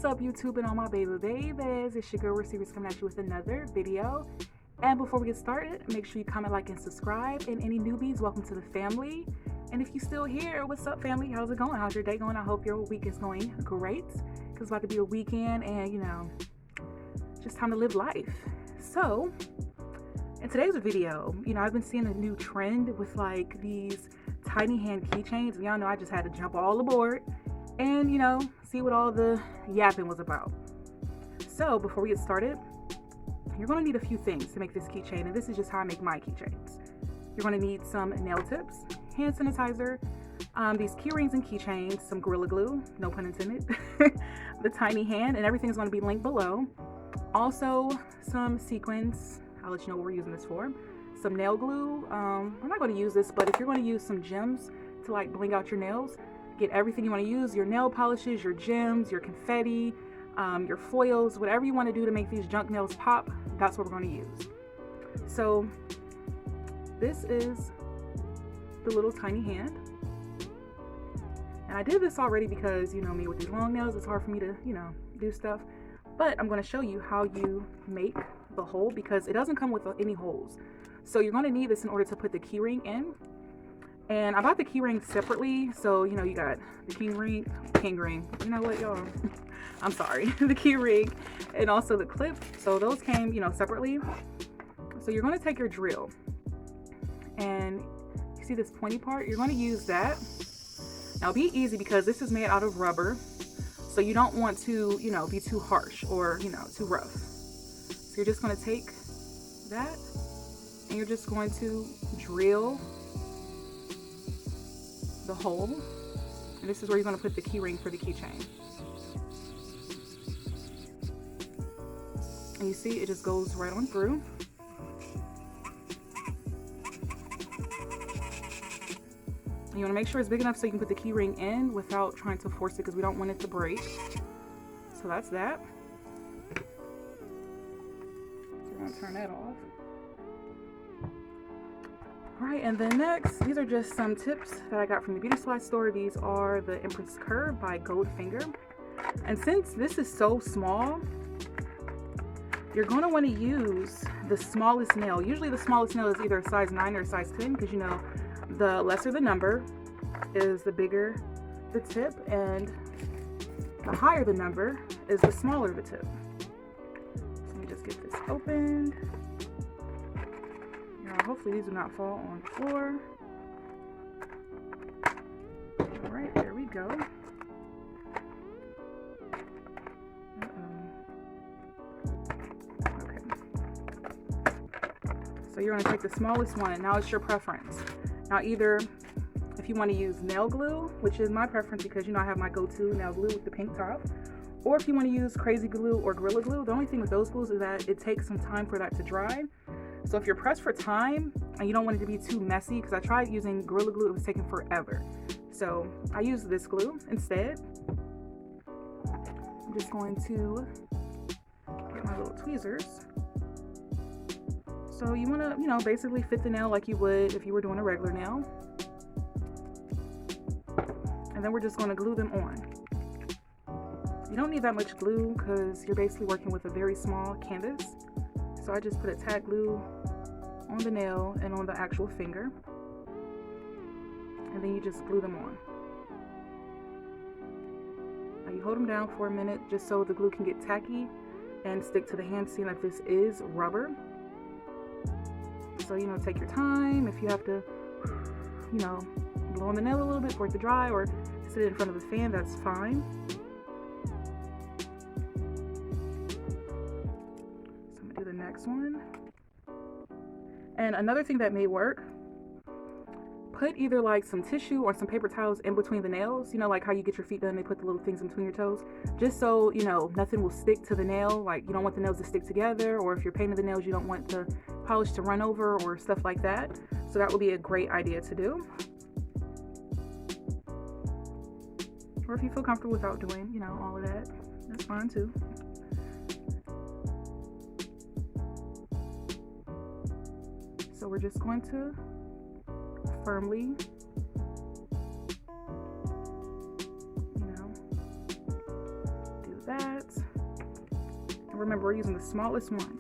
up, YouTube and all my babies? It's your girl Receivers coming at you with another video. And before we get started, make sure you comment, like, and subscribe. And any newbies, welcome to the family. And if you're still here, what's up, family? How's it going? How's your day going? I hope your week is going great, because it's about to be a weekend and, you know, just time to live life. So in today's video, you know, I've been seeing a new trend with like these tiny hand keychains, and y'all know I just had to jump all aboard and, you know, see what all the yapping was about. So before we get started, you're going to need a few things to make this keychain, and this is just how I make my keychains. You're going to need some nail tips, hand sanitizer, these keyrings and keychains, some Gorilla Glue, no pun intended, the tiny hand, and everything's going to be linked below. Also some sequins, I'll let you know what we're using this for. Some nail glue. I'm not going to use this, but if you're going to use some gems to like bling out your nails, get everything you want to use, your nail polishes, your gems, your confetti, your foils, whatever you want to do to make these junk nails pop, that's what we're going to use. So this is the little tiny hand. And I did this already because, you know, me with these long nails, it's hard for me to, you know, do stuff. But I'm going to show you how you make the hole, because it doesn't come with any holes. So you're going to need this in order to put the keyring in. And I bought the keyring separately. So, you know, you got the keyring, you know what, y'all? I'm sorry, the keyring and also the clip. So those came, you know, separately. So you're going to take your drill, and you see this pointy part? You're going to use that. Now be easy, because this is made out of rubber. So you don't want to, you know, be too harsh or, you know, too rough. So you're just going to take that and you're just going to drill the hole. And this is where you're going to put the keyring for the keychain. And you see, it just goes right on through. You want to make sure it's big enough so you can put the keyring in without trying to force it, because we don't want it to break. So that's that. So we're going to turn that off. Alright, and then next, these are just some tips that I got from the beauty supply store. These are the Empress Curve by Goldfinger. And since this is so small, you're going to want to use the smallest nail. Usually the smallest nail is either a size 9 or a size 10, because, you know, the lesser the number is the bigger the tip, and the higher the number is the smaller the tip. So let me just get this opened. Now, hopefully these do not fall on the floor. All right, there we go. Okay. So you're going to take the smallest one, and now it's your preference. Now, either if you want to use nail glue, which is my preference because, you know, I have my go-to nail glue with the pink top, or if you want to use Crazy Glue or Gorilla Glue. The only thing with those glues is that it takes some time for that to dry. So if you're pressed for time and you don't want it to be too messy, because I tried using Gorilla Glue, it was taking forever. So I use this glue instead. I'm just going to get my little tweezers. So you want to, you know, basically fit the nail like you would if you were doing a regular nail. And then we're just going to glue them on. You don't need that much glue because you're basically working with a very small canvas. So I just put a tack glue on the nail and on the actual finger. And then you just glue them on. Now you hold them down for a minute just so the glue can get tacky and stick to the hand, seeing that this is rubber. So, you know, take your time. If you have to, you know, blow on the nail a little bit for it to dry, or sit it in front of the fan, that's fine. So I'm going to do the next one. And another thing that may work, put either like some tissue or some paper towels in between the nails. You know, like how you get your feet done, they put the little things in between your toes, just so, you know, nothing will stick to the nail. Like, you don't want the nails to stick together, or if you're painting the nails, you don't want the polish to run over or stuff like that. So that would be a great idea to do. Or if you feel comfortable without doing, you know, all of that, that's fine too. So we're just going to firmly, you know, do that. Remember, we're using the smallest one.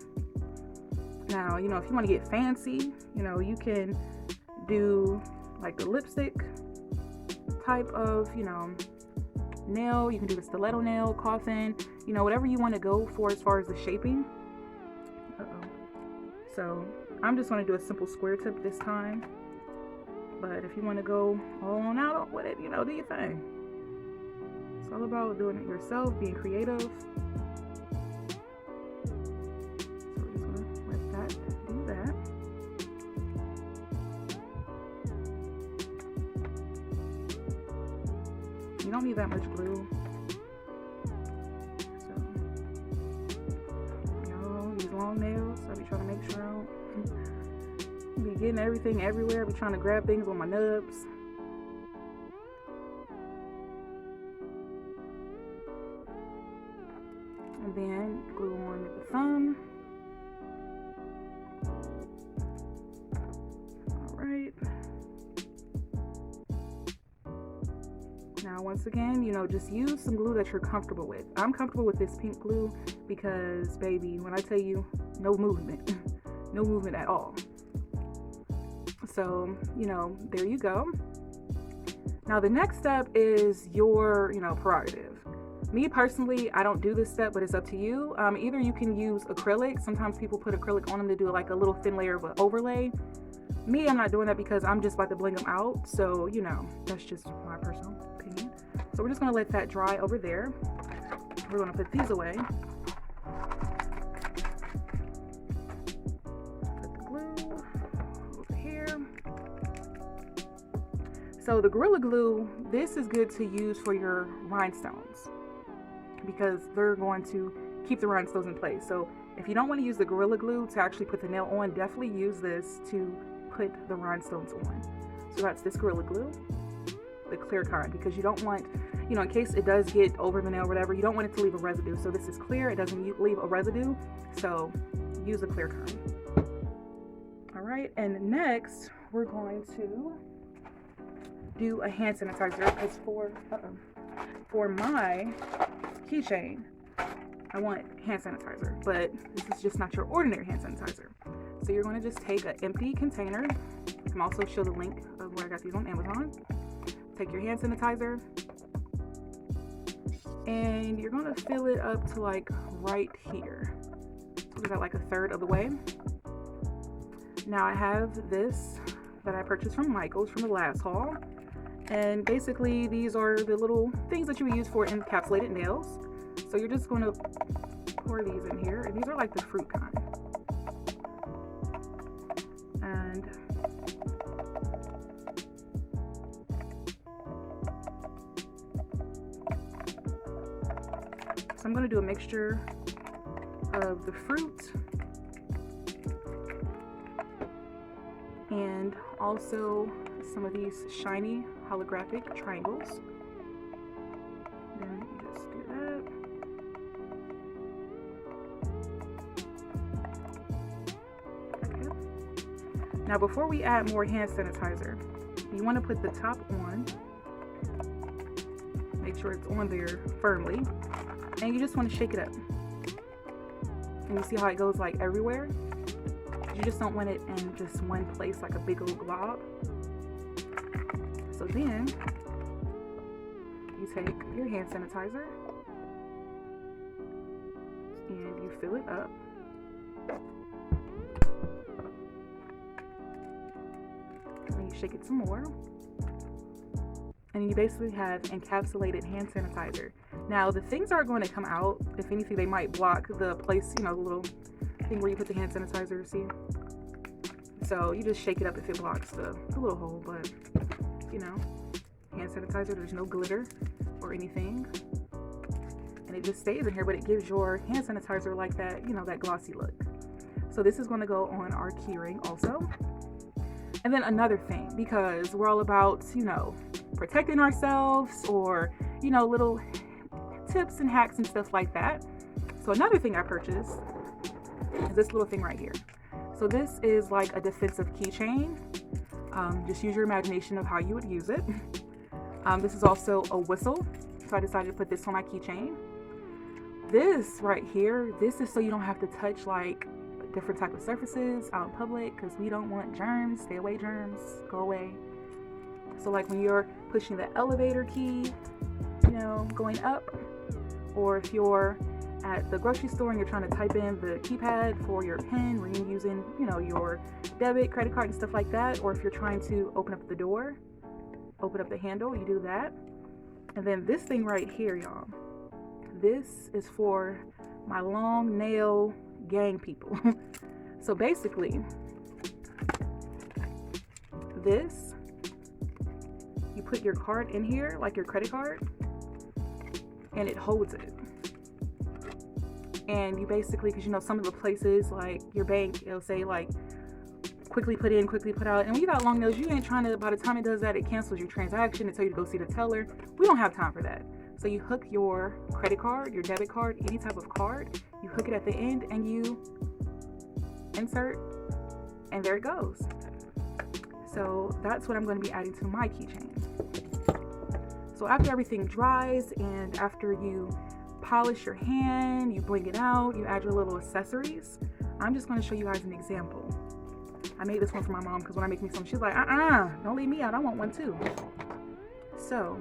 Now, you know, if you want to get fancy, you know, you can do like the lipstick type of, you know, nail. You can do the stiletto nail, coffin, you know, whatever you want to go for as far as the shaping. So I'm just going to do a simple square tip this time. But if you want to go all on out with it, you know, do your thing. It's all about doing it yourself, being creative. So we're just going to let that do that. You don't need that much glue. So, you know, these long nails, I be trying to make sure I don't be getting everything everywhere. I be trying to grab things on my nubs. And then glue on the thumb. All right. Now, once again, you know, just use some glue that you're comfortable with. I'm comfortable with this pink glue because, baby, when I tell you, no movement, no movement at all. So, you know, there you go. Now, the next step is your, you know, prerogative. Me personally, I don't do this step, but it's up to you. Either you can use acrylic. Sometimes people put acrylic on them to do like a little thin layer of an overlay. Me, I'm not doing that because I'm just about to bling them out. So, you know, that's just my personal opinion. So we're just going to let that dry over there. We're going to put these away. Put the glue over here. So the Gorilla Glue, this is good to use for your rhinestones because they're going to keep the rhinestones in place. So if you don't want to use the Gorilla Glue to actually put the nail on, definitely use this to put the rhinestones on. So that's this Gorilla Glue, the clear kind, because you don't want, you know, in case it does get over the nail or whatever, you don't want it to leave a residue. So this is clear, it doesn't leave a residue, so use the clear kind. All right, and next we're going to do a hand sanitizer because for my keychain, I want hand sanitizer, but this is just not your ordinary hand sanitizer. So you're going to just take an empty container. I can also show the link of where I got these on Amazon. Take your hand sanitizer and you're going to fill it up to like right here. So we got like a third of the way. Now I have this that I purchased from Michael's from the last haul. And basically these are the little things that you would use for encapsulated nails. So you're just going to pour these in here, and these are like the fruit kind. And so I'm going to do a mixture of the fruit and also some of these shiny holographic triangles. Then you just do that. Okay. Now before we add more hand sanitizer, you want to put the top on. Make sure it's on there firmly. And you just want to shake it up. And you see how it goes like everywhere? You just don't want it in just one place like a big old glob. So then you take your hand sanitizer and you fill it up. And you shake it some more. And you basically have encapsulated hand sanitizer. Now the things are going to come out. If anything, they might block the place, you know, the little thing where you put the hand sanitizer, see? So you just shake it up if it blocks the little hole, but you know, hand sanitizer, there's no glitter or anything. And it just stays in here, but it gives your hand sanitizer like that, you know, that glossy look. So this is going to go on our keyring also. And then another thing, because we're all about, you know, protecting ourselves or, you know, little tips and hacks and stuff like that. So another thing I purchased is this little thing right here. So this is like a defensive keychain. Just use your imagination of how you would use it. This is also a whistle. So I decided to put this on my keychain. This right here, this is so you don't have to touch like different type of surfaces out in public, because we don't want germs. Stay away, germs, go away. So like when you're pushing the elevator key, you know, going up, or if you're at the grocery store and you're trying to type in the keypad for your pen, when you're using, you know, your debit, credit card and stuff like that, or if you're trying to open up the door, open up the handle, you do that. And then this thing right here, y'all, this is for my long nail gang people. So basically, this, you put your card in here, like your credit card, and it holds it. And you basically, because you know some of the places like your bank, it'll say like quickly put in, quickly put out. And when you got long nails, you ain't trying to, by the time it does that, it cancels your transaction and tell you to go see the teller. We don't have time for that. So you hook your credit card, your debit card, any type of card, you hook it at the end and you insert, and there it goes. So that's what I'm going to be adding to my keychain. So after everything dries and after you polish your hand, you bling it out, you add your little accessories, I'm just going to show you guys an example. I made this one for my mom because when I make me something, she's like, don't leave me out, I want one too. So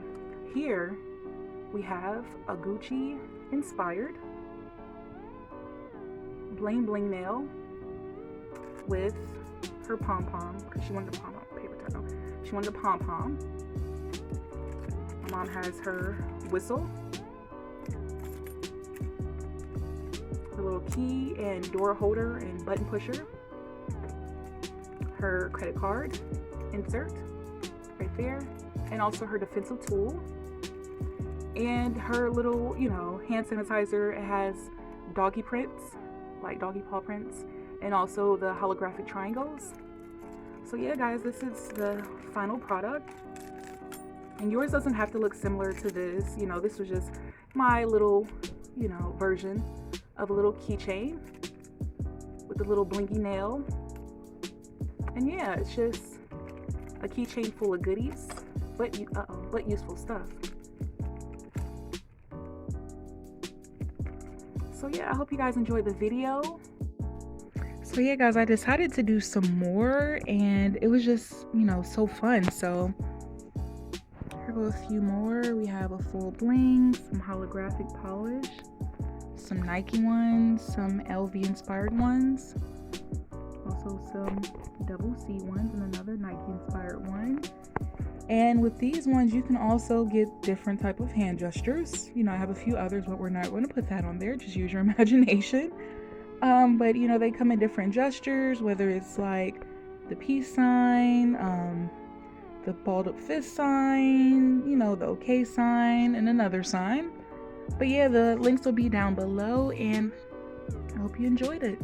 here we have a Gucci inspired bling bling nail with her pom pom, because she wanted a pom pom, paper towel. She wanted a pom pom. My mom has her whistle, the little key and door holder and button pusher, her credit card insert right there, and also her defensive tool, and her little, you know, hand sanitizer. It has doggy prints, like doggy paw prints, and also the holographic triangles. So yeah guys, this is the final product, and yours doesn't have to look similar to this. You know, this was just my little, you know, version of a little keychain with a little blinky nail. And yeah, it's just a keychain full of goodies, but useful stuff. So yeah, I hope you guys enjoyed the video. So yeah guys, I decided to do some more and it was just, you know, so fun. So here go a few more. We have a full bling, some holographic polish, some Nike ones, some LV inspired ones, also some double C ones and another Nike inspired one. And with these ones you can also get different type of hand gestures. You know, I have a few others, but we're not going to put that on there, just use your imagination. But you know, they come in different gestures, whether it's like the peace sign, the balled up fist sign, you know, the okay sign, and another sign. But yeah, the links will be down below, and I hope you enjoyed it.